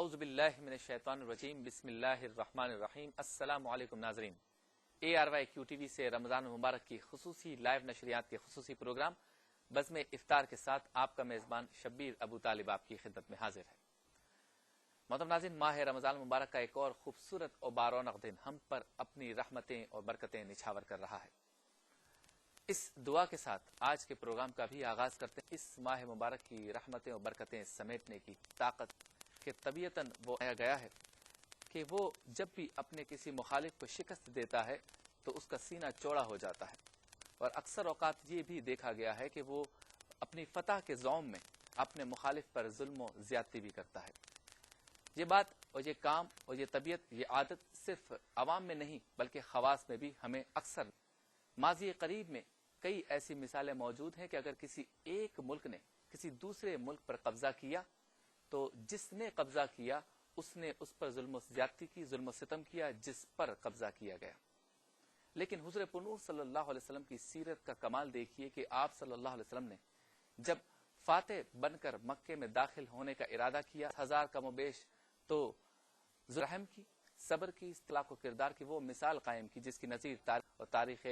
اعوذ باللہ من الشیطان الرجیم بسم اللہ الرحمن الرحیم۔ السلام علیکم ناظرین، ARYQ TV سے رمضان مبارک کی خصوصی لائیو نشریات کے خصوصی پروگرام بزم افطار کے ساتھ آپ کا میزبان شبیر ابو طالب آپ کی خدمت میں حاضر ہے۔ محترم ناظرین، ماہ رمضان مبارک کا ایک اور خوبصورت اور بارونق دن ہم پر اپنی رحمتیں اور برکتیں نچھاور کر رہا ہے۔ اس دعا کے ساتھ آج کے پروگرام کا بھی آغاز کرتے ہیں۔ اس ماہ مبارک کی رحمتیں اور برکتیں سمیٹنے کی طاقت کہ طبیعتاً وہ آیا گیا ہے کہ وہ جب بھی اپنے کسی مخالف کو شکست دیتا ہے تو اس کا سینہ چوڑا ہو جاتا ہے، اور اکثر اوقات یہ بھی دیکھا گیا ہے کہ وہ اپنی فتح کے زوم میں اپنے مخالف پر ظلم و زیادتی بھی کرتا ہے۔ یہ بات اور یہ کام اور یہ طبیعت، یہ عادت صرف عوام میں نہیں بلکہ خواص میں بھی ہمیں اکثر ماضی قریب میں کئی ایسی مثالیں موجود ہیں کہ اگر کسی ایک ملک نے کسی دوسرے ملک پر قبضہ کیا تو جس نے قبضہ کیا اس نے اس پر ظلم و زیادتی کی، ظلم و ستم کیا جس پر قبضہ کیا گیا۔ لیکن حضور پرنور صلی اللہ علیہ وسلم کی سیرت کا کمال دیکھیے کہ آپ صلی اللہ علیہ وسلم نے جب فاتح بن کر مکے میں داخل ہونے کا ارادہ کیا، 1000 کم و بیش تو رحم کی، صبر کی، اطلاق و کردار کی وہ مثال قائم کی جس کی نظیر تاریخ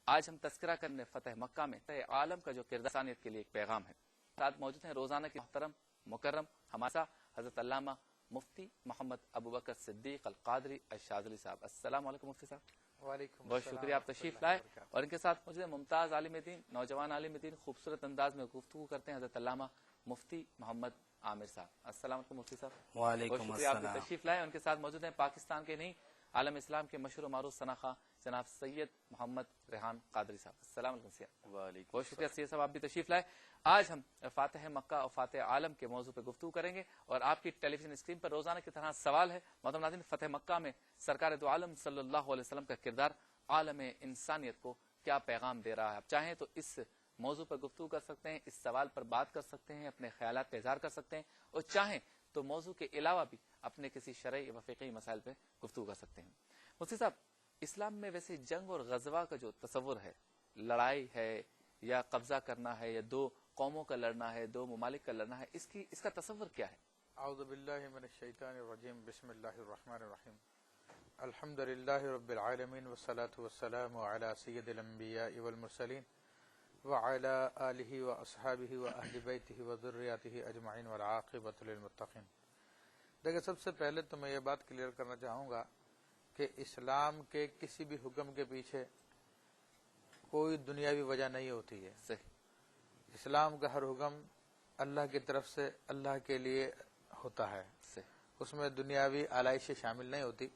آج ہم تذکرہ کرنے فتح مکہ میں عالم کا جو کردار انسانیت کے لیے ایک پیغام ہے۔ ساتھ موجود ہیں روزانہ کے محترم مکرم ہمارا حضرت علامہ مفتی محمد ابوبکر صدیق القادری الشاذلی صاحب۔ السلام علیکم مفتی صاحب۔ وعلیکم بہت شکریہ آپ تشریف لائے، اور ان کے ساتھ موجود ہیں ممتاز عالم دین، نوجوان عالم دین، خوبصورت انداز میں گفتگو کرتے ہیں حضرت علامہ مفتی محمد عامر صاحب۔ السلام علیکم مفتی صاحب۔ وعلیکم بہت شکریہ آپ السلام۔ کی تشریف لائے۔ ان کے ساتھ موجود ہیں پاکستان کے نہیں عالم اسلام کے مشہور و معروف ثناخواں جناب سید محمد ریحان قادری صاحب۔ السلام علیکم سید۔ وعلیکم بہت شکریہ سید صاحب، آپ بھی تشریف لائے۔ آج ہم فاتح مکہ اور فاتح عالم کے موضوع پہ گفتگو کریں گے، اور آپ کی ٹیلی ویژن اسکرین پر روزانہ کی طرح سوال ہے محترم ناظرین، فتح مکہ میں سرکار دو عالم صلی اللہ علیہ وسلم کا کردار عالم انسانیت کو کیا پیغام دے رہا ہے؟ آپ چاہیں تو اس موضوع پر گفتگو کر سکتے ہیں، اس سوال پر بات کر سکتے ہیں، اپنے خیالات کا اظہار کر سکتے ہیں، اور چاہیں تو موضوع کے علاوہ بھی اپنے کسی شرعی و فقہی مسائل پہ گفتگو کر سکتے ہیں۔ مفتی صاحب، اسلام میں ویسے جنگ اور غزوہ کا جو تصور ہے، لڑائی ہے یا قبضہ کرنا ہے یا دو قوموں کا لڑنا ہے، دو ممالک کا لڑنا ہے، اس کا تصور کیا ہے؟ اعوذ باللہ من الشیطان الرجیم، بسم اللہ الرحمن الرحیم، الحمد للہ رب العالمین والصلاة والسلام علی سید الانبیاء والمرسلین وعلی آلہ واصحابہ واہل بیتہ وذریاتہ اجمعین والعاقبۃ للمتقین۔ دیکھیں، سب سے پہلے تو میں یہ بات کلیئر کرنا چاہوں گا کہ اسلام کے کسی بھی حکم کے پیچھے کوئی دنیاوی وجہ نہیں ہوتی ہے۔ صحیح۔ اسلام کا ہر حکم اللہ کی طرف سے اللہ کے لیے ہوتا ہے، صحیح۔ اس میں دنیاوی آلائشیں شامل نہیں ہوتی۔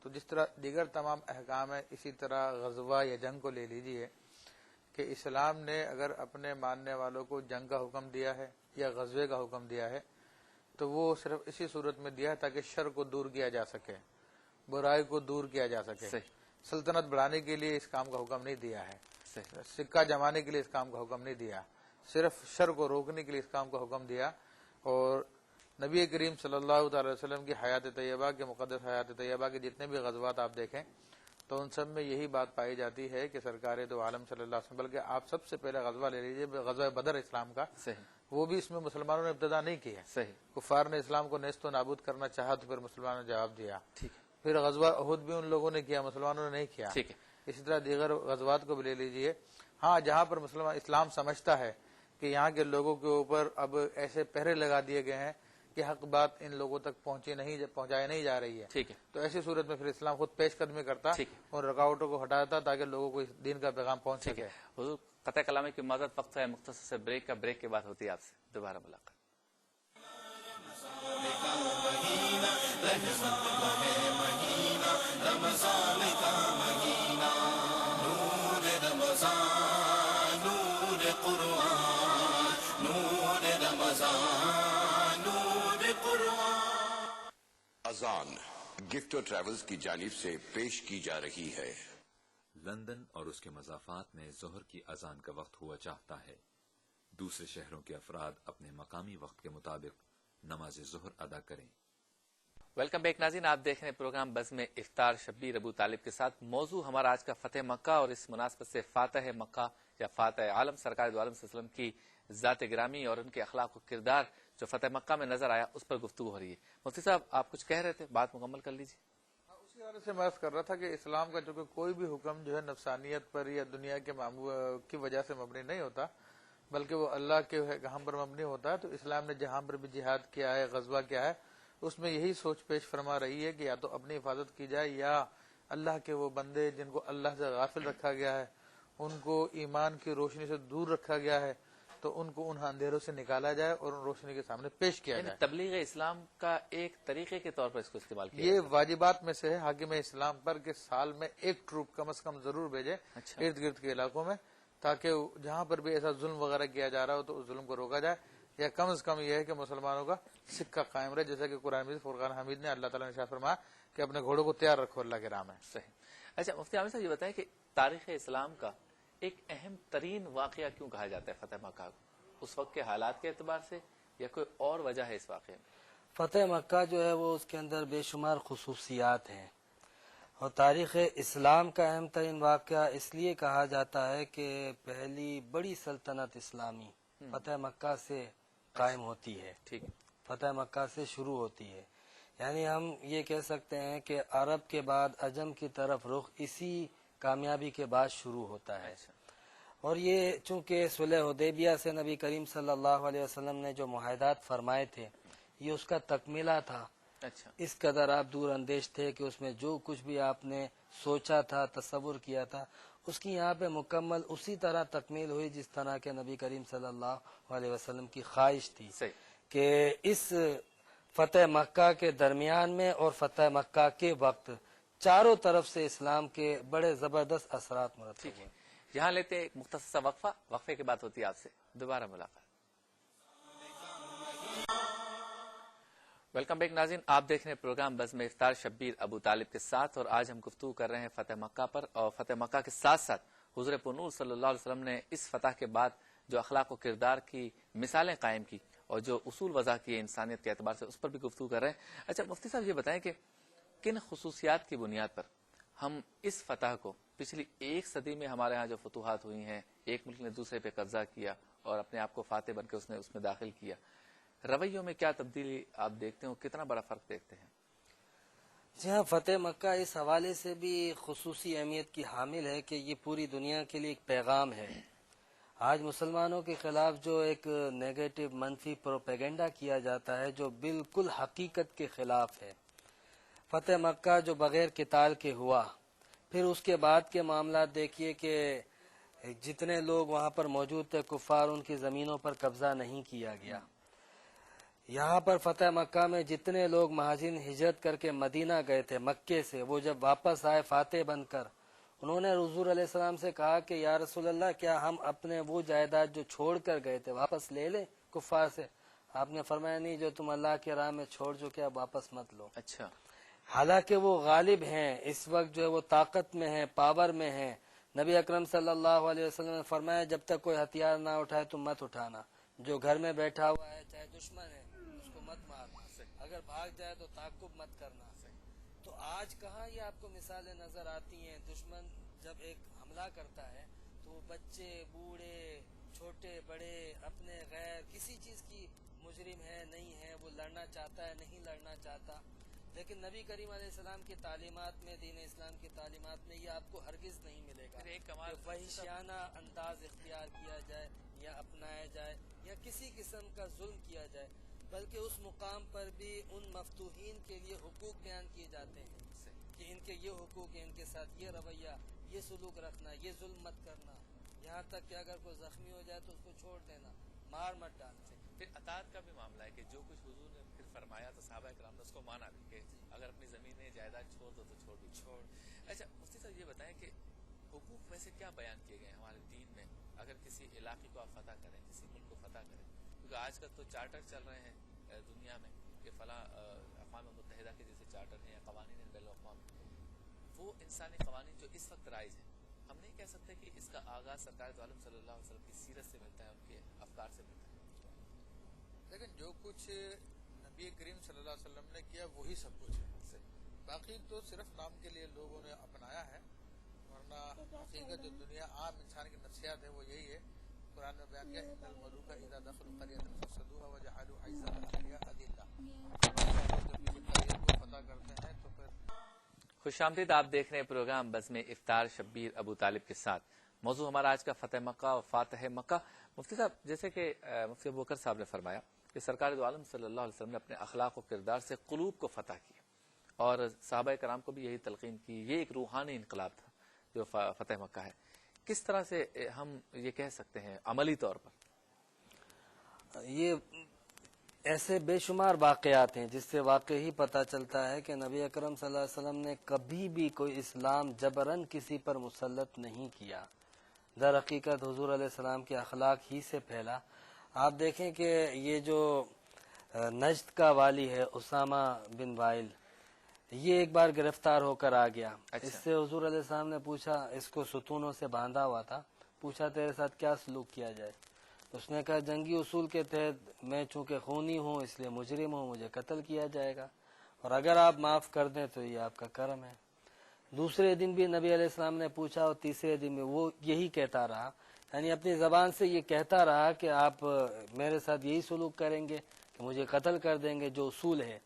تو جس طرح دیگر تمام احکام ہیں، اسی طرح غزوہ یا جنگ کو لے لیجئے کہ اسلام نے اگر اپنے ماننے والوں کو جنگ کا حکم دیا ہے یا غزوے کا حکم دیا ہے تو وہ صرف اسی صورت میں دیا ہے تاکہ شر کو دور کیا جا سکے، برائی کو دور کیا جا سکے۔ سلطنت بڑھانے کے لیے اس کام کا حکم نہیں دیا ہے، سکہ جمانے کے لیے اس کام کا حکم نہیں دیا، صرف شر کو روکنے کے لیے اس کام کا حکم دیا۔ اور نبی کریم صلی اللہ تعالی وسلم کی حیات طیبہ کے مقدس حیات طیبہ کے جتنے بھی غزوات آپ دیکھیں تو ان سب میں یہی بات پائی جاتی ہے کہ سرکار دو عالم صلی اللہ علیہ وسلم، بلکہ آپ سب سے پہلے غزوہ لے لیجیے، غزوہ بدر اسلام کا، وہ بھی اس میں مسلمانوں نے ابتدا نہیں کی ہے، کفار نے اسلام کو نیست و نابود کرنا چاہا تو پھر مسلمانوں نے جواب دیا۔ پھر غزوہ احد بھی ان لوگوں نے کیا، مسلمانوں نے نہیں کیا۔ اسی طرح دیگر غزوات کو بھی لے لیجئے۔ ہاں، جہاں پر مسلمان اسلام سمجھتا ہے کہ یہاں کے لوگوں کے اوپر اب ایسے پہرے لگا دیے گئے ہیں کہ حق بات ان لوگوں تک پہنچائی نہیں جا رہی ہے، تو ایسی صورت میں پھر اسلام خود پیش قدمی کرتا اور رکاوٹوں کو ہٹاتا تاکہ لوگوں کو اس دین کا پیغام پہنچ سکے۔ حضور، قطع کلامی کی معذرت، وقت ہے مختصر سے بریک کا، بریک کے بعد ہوتی ہے آپ سے دوبارہ ملاقات۔ رمضان کا مہینہ، نور رمضان، نور قرآن، نور رمضان، نور قرآن۔ اذان گفٹ ٹریولز کی جانب سے پیش کی جا رہی ہے۔ لندن اور اس کے مضافات میں ظہر کی اذان کا وقت ہوا چاہتا ہے۔ دوسرے شہروں کے افراد اپنے مقامی وقت کے مطابق نماز ظہر ادا کریں۔ ویلکم بیک ناظرین، آپ دیکھ رہے ہیں پروگرام بزم افطار شبیر ابو طالب کے ساتھ۔ موضوع ہمارا آج کا فتح مکہ، اور اس مناسبت سے فاتح مکہ یا فاتح عالم سرکار دو عالم صلی اللہ علیہ وسلم کی ذات گرامی اور ان کے اخلاق و کردار جو فتح مکہ میں نظر آیا اس پر گفتگو ہو رہی ہے۔ مفتی صاحب آپ کچھ کہہ رہے تھے، بات مکمل کر لیجیے۔ اسی حوالے سے میں عرض کر رہا تھا کہ اسلام کا چونکہ کوئی بھی حکم جو ہے نفسانیت پر یا دنیا کے کی وجہ سے مبنی نہیں ہوتا، بلکہ وہ اللہ کے حکم پر مبنی ہوتا ہے، تو اسلام نے جہاں پر بھی جہاد کیا ہے، غزوہ کیا ہے، اس میں یہی سوچ پیش فرما رہی ہے کہ یا تو اپنی حفاظت کی جائے یا اللہ کے وہ بندے جن کو اللہ سے غافل رکھا گیا ہے، ان کو ایمان کی روشنی سے دور رکھا گیا ہے، تو ان کو ان اندھیروں سے نکالا جائے اور ان روشنی کے سامنے پیش کیا یعنی جائے۔ تبلیغ اسلام کا ایک طریقے کے طور پر اس کو استعمال کیا یہ واجبات میں سے ہے حاکم اسلام پر کہ سال میں ایک ٹروپ کم از کم ضرور بھیجے اچھا۔ ارد گرد کے علاقوں میں، تاکہ جہاں پر بھی ایسا ظلم وغیرہ کیا جا رہا ہو تو اس ظلم کو روکا جائے، یا کم از کم یہ ہے کہ مسلمانوں کا سکہ قائم رہے، جیسا کہ قرآن مجید فرقان حمید نے اللہ تعالیٰ نے ارشاد فرمایا کہ اپنے گھوڑوں کو تیار رکھو اللہ کے راہ میں۔ صحیح۔ اچھا مفتی عامر صاحب یہ بتائیں کہ تاریخ اسلام کا ایک اہم ترین واقعہ کیوں کہا جاتا ہے فتح مکہ کو؟ اس وقت کے حالات کے اعتبار سے یا کوئی اور وجہ ہے اس واقعے میں؟ فتح مکہ جو ہے وہ اس کے اندر بے شمار خصوصیات ہیں، اور تاریخ اسلام کا اہم ترین واقعہ اس لیے کہا جاتا ہے کہ پہلی بڑی سلطنت اسلامی فتح مکہ سے قائم ہوتی ہے، ٹھیک ہے۔ فتح مکہ سے شروع ہوتی ہے۔ یعنی ہم یہ کہہ سکتے ہیں کہ عرب کے بعد عجم کی طرف رخ اسی کامیابی کے بعد شروع ہوتا ہے، اور یہ چونکہ صلح حدیبیہ سے نبی کریم صلی اللہ علیہ وسلم نے جو معاہدات فرمائے تھے یہ اس کا تکملہ تھا۔ اچھا، اس قدر آپ دور اندیش تھے کہ اس میں جو کچھ بھی آپ نے سوچا تھا، تصور کیا تھا، اس کی یہاں پہ مکمل اسی طرح تکمیل ہوئی جس طرح کے نبی کریم صلی اللہ علیہ وسلم کی خواہش تھی صحیح۔ کہ اس فتح مکہ کے درمیان میں اور فتح مکہ کے وقت چاروں طرف سے اسلام کے بڑے زبردست اثرات مرتب ہوئے۔ یہاں لیتے ہیں ایک مختصر سا وقفہ، وقفے کے بعد ہوتی ہے آپ سے دوبارہ ملاقات۔ ویلکم بیک ناظرین، آپ دیکھ رہے ہیں پروگرام بزم افطار شبیر ابو طالب کے ساتھ، اور آج ہم گفتگو کر رہے ہیں فتح مکہ پر، اور فتح مکہ کے ساتھ ساتھ حضور پرنور صلی اللہ علیہ وسلم نے اس فتح کے بعد جو اخلاق و کردار کی مثالیں قائم کی اور جو اصول وضع کیے انسانیت کے اعتبار سے، اس پر بھی گفتگو کر رہے ہیں۔ اچھا مفتی صاحب یہ بتائیں کہ کن خصوصیات کی بنیاد پر ہم اس فتح کو پچھلی ایک صدی میں ہمارے ہاں جو فتوحات ہوئی ہیں، ایک ملک نے دوسرے پہ قبضہ کیا اور اپنے آپ کو فاتح بن کے اس نے اس میں داخل کیا، رویوں میں کیا تبدیلی آپ دیکھتے ہیں، کتنا بڑا فرق دیکھتے ہیں؟ جی ہاں، فتح مکہ اس حوالے سے بھی خصوصی اہمیت کی حامل ہے کہ یہ پوری دنیا کے لیے ایک پیغام ہے۔ آج مسلمانوں کے خلاف جو ایک نیگیٹو منفی پروپیگنڈا کیا جاتا ہے جو بالکل حقیقت کے خلاف ہے، فتح مکہ جو بغیر قتال کے ہوا، پھر اس کے بعد کے معاملات دیکھیے کہ جتنے لوگ وہاں پر موجود تھے کفار، ان کی زمینوں پر قبضہ نہیں کیا گیا۔ یہاں پر فتح مکہ میں جتنے لوگ مہاجرین ہجرت کر کے مدینہ گئے تھے مکے سے، وہ جب واپس آئے فاتح بن کر، انہوں نے حضور علیہ السلام سے کہا کہ یا رسول اللہ، کیا ہم اپنے وہ جائیداد جو چھوڑ کر گئے تھے واپس لے لیں کفار سے؟ آپ نے فرمایا نہیں، جو تم اللہ کے راہ میں چھوڑ چکے اب واپس مت لو۔ اچھا، حالانکہ وہ غالب ہیں، اس وقت جو ہے وہ طاقت میں ہیں، پاور میں ہیں۔ نبی اکرم صلی اللہ علیہ وسلم نے فرمایا جب تک کوئی ہتھیار نہ اٹھائے تم مت اٹھانا، جو گھر میں بیٹھا ہوا ہے چاہے دشمن ہے اس کو مت مارنا، اگر بھاگ جائے تو تعقب مت کرنا۔ تو آج کہاں یہ آپ کو مثالیں نظر آتی ہیں؟ دشمن جب ایک حملہ کرتا ہے تو وہ بچے، بوڑھے، چھوٹے بڑے، اپنے غیر کسی چیز کی مجرم ہے نہیں ہے، وہ لڑنا چاہتا ہے نہیں لڑنا چاہتا، لیکن نبی کریم علیہ السلام کی تعلیمات میں، دین اسلام کی تعلیمات میں یہ آپ کو ہرگز نہیں ملے گا کہ وحشیانہ انداز اختیار کیا جائے یا اپنایا جائے یا کسی قسم کا ظلم کیا جائے، بلکہ اس مقام پر بھی ان مفتوحین کے لیے حقوق بیان کیے جاتے ہیں کہ ان کے یہ حقوق ہیں، ان کے ساتھ یہ رویہ، یہ سلوک رکھنا، یہ ظلم مت کرنا، یہاں تک کہ اگر کوئی زخمی ہو جائے تو اس کو چھوڑ دینا، مار مت ڈالنا۔ پھر اطاعت کا بھی معاملہ ہے کہ جو کچھ حضور نے پھر فرمایا تو صحابہ کرام نے اس کو مانا بھی کہ اگر اپنی زمینیں جائیداد چھوڑ دو تو چھوڑ بھی چھوڑ۔ اچھا مفتی صاحب یہ بتائیں کہ حقوق ویسے کیا بیان کیے گئے ہمارے دین میں اگر کسی علاقے کو آپ فتح کریں، کسی ملک کو فتح کریں؟ کیونکہ آج کل تو چارٹر چل رہے ہیں دنیا میں کہ فلاں اقوام متحدہ کے جیسے چارٹر ہیں یا قوانین ہیں بین الاقوامی، وہ انسانی قوانین جو اس وقت رائج ہیں، ہم نہیں کہہ سکتے کہ اس کا آغاز سرکار دو عالم صلی اللہ علیہ وسلم کی سیرت سے ملتا ہے، ان کے افکار سے ملتا ہے؟ لیکن جو کچھ نبی کریم صلی اللہ علیہ وسلم نے کیا وہی سب کچھ ہے، باقی تو صرف نام کے لیے لوگوں نے اپنایا ہے، ورنہ حقیقت جو دنیا عام انسان کی نفسیات ہے وہ یہی ہے۔ قرآن میں بیان کیا ان الملوک اذا دخلوا قرية فسدوها وجعلوا اعزة اهلها اذلة، جب کسی قریت کو فتح کرتے ہیں تو پھر خوش آمدید، آپ دیکھ رہے ہیں پروگرام بزم افطار شبیر ابو طالب کے ساتھ۔ موضوع ہمارا آج کا فتح مکہ و فاتح مکہ۔ مفتی صاحب، جیسے کہ مفتی ابو بکر صاحب نے فرمایا کہ سرکار دو عالم صلی اللہ علیہ وسلم نے اپنے اخلاق و کردار سے قلوب کو فتح کیا، اور صحابہ کرام کو بھی یہی تلقین کی۔ یہ ایک روحانی انقلاب تھا جو فتح مکہ ہے۔ کس طرح سے ہم یہ کہہ سکتے ہیں عملی طور پر؟ یہ ایسے بے شمار واقعات ہیں جس سے واقعی ہی پتہ چلتا ہے کہ نبی اکرم صلی اللہ علیہ وسلم نے کبھی بھی کوئی اسلام جبراً کسی پر مسلط نہیں کیا۔ در حقیقت حضور علیہ السلام کے اخلاق ہی سے پھیلا۔ آپ دیکھیں کہ یہ جو نجد کا والی ہے اسامہ بن وائل، یہ ایک بار گرفتار ہو کر آ گیا۔ اس سے حضور علیہ السلام نے پوچھا، اس کو ستونوں سے باندھا ہوا تھا، پوچھا تیرے ساتھ کیا سلوک کیا جائے؟ اس نے کہا جنگی اصول کے تحت میں چونکہ خونی ہوں اس لیے مجرم ہوں، مجھے قتل کیا جائے گا، اور اگر آپ معاف کر دیں تو یہ آپ کا کرم ہے۔ دوسرے دن بھی نبی علیہ السلام نے پوچھا، اور تیسرے دن میں وہ یہی کہتا رہا، یعنی اپنی زبان سے یہ کہتا رہا کہ آپ میرے ساتھ یہی سلوک کریں گے کہ مجھے قتل کر دیں گے، جو اصول ہے۔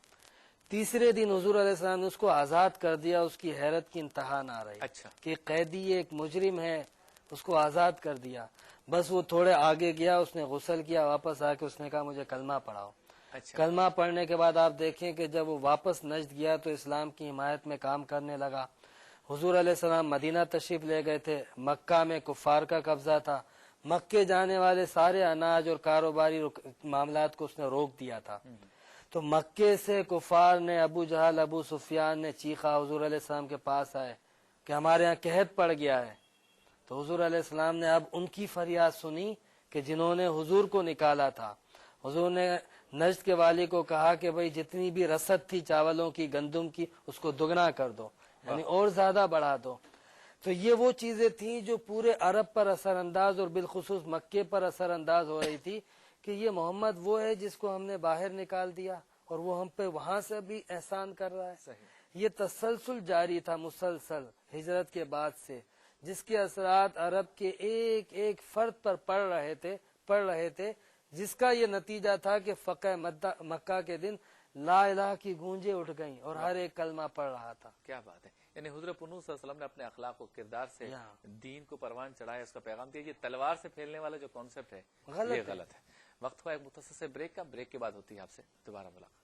تیسرے دن حضور علیہ السلام نے اس کو آزاد کر دیا۔ اس کی حیرت کی انتہا نہ رہی کہ قیدی ایک مجرم ہے، اس کو آزاد کر دیا۔ بس وہ تھوڑے آگے گیا، اس نے غسل کیا، واپس آ کے اس نے کہا مجھے کلمہ پڑھاؤ۔ کلمہ پڑھنے کے بعد آپ دیکھیں کہ جب وہ واپس نجد گیا تو اسلام کی حمایت میں کام کرنے لگا۔ حضور علیہ السلام مدینہ تشریف لے گئے تھے، مکہ میں کفار کا قبضہ تھا، مکے جانے والے سارے اناج اور کاروباری معاملات کو اس نے روک دیا تھا۔ تو مکے سے کفار نے، ابو جہل ابو سفیان نے چیخا، حضور علیہ السلام کے پاس آئے کہ ہمارے ہاں قحط پڑ گیا ہے۔ تو حضور علیہ السلام نے اب ان کی فریاد سنی کہ جنہوں نے حضور کو نکالا تھا۔ حضور نے نجد کے والی کو کہا کہ بھئی جتنی بھی رسد تھی چاولوں کی، گندم کی، اس کو دگنا کر دو، یعنی اور زیادہ بڑھا دو۔ تو یہ وہ چیزیں تھیں جو پورے عرب پر اثر انداز اور بالخصوص مکے پر اثر انداز ہو رہی تھی کہ یہ محمد وہ ہے جس کو ہم نے باہر نکال دیا اور وہ ہم پہ وہاں سے بھی احسان کر رہا ہے۔ یہ تسلسل جاری تھا مسلسل ہجرت کے بعد سے، جس کے اثرات عرب کے ایک ایک فرد پر پڑ رہے تھے، جس کا یہ نتیجہ تھا کہ فتح مکہ کے دن لا الہ کی گونجیں اٹھ گئیں اور ہر ایک کلمہ پڑھ رہا تھا۔ کیا بات ہے! یعنی حضرت پنو صلی اللہ علیہ وسلم نے اپنے اخلاق و کردار سے دین کو پروان چڑھایا، اس کا پیغام دیا۔ یہ تلوار سے پھیلنے والا جو کانسیپٹ ہے یہ غلط ہے۔ وقت ہوا ایک مختصر سے بریک کا، بریک کے بعد ہوتی ہے آپ سے دوبارہ ملاقات۔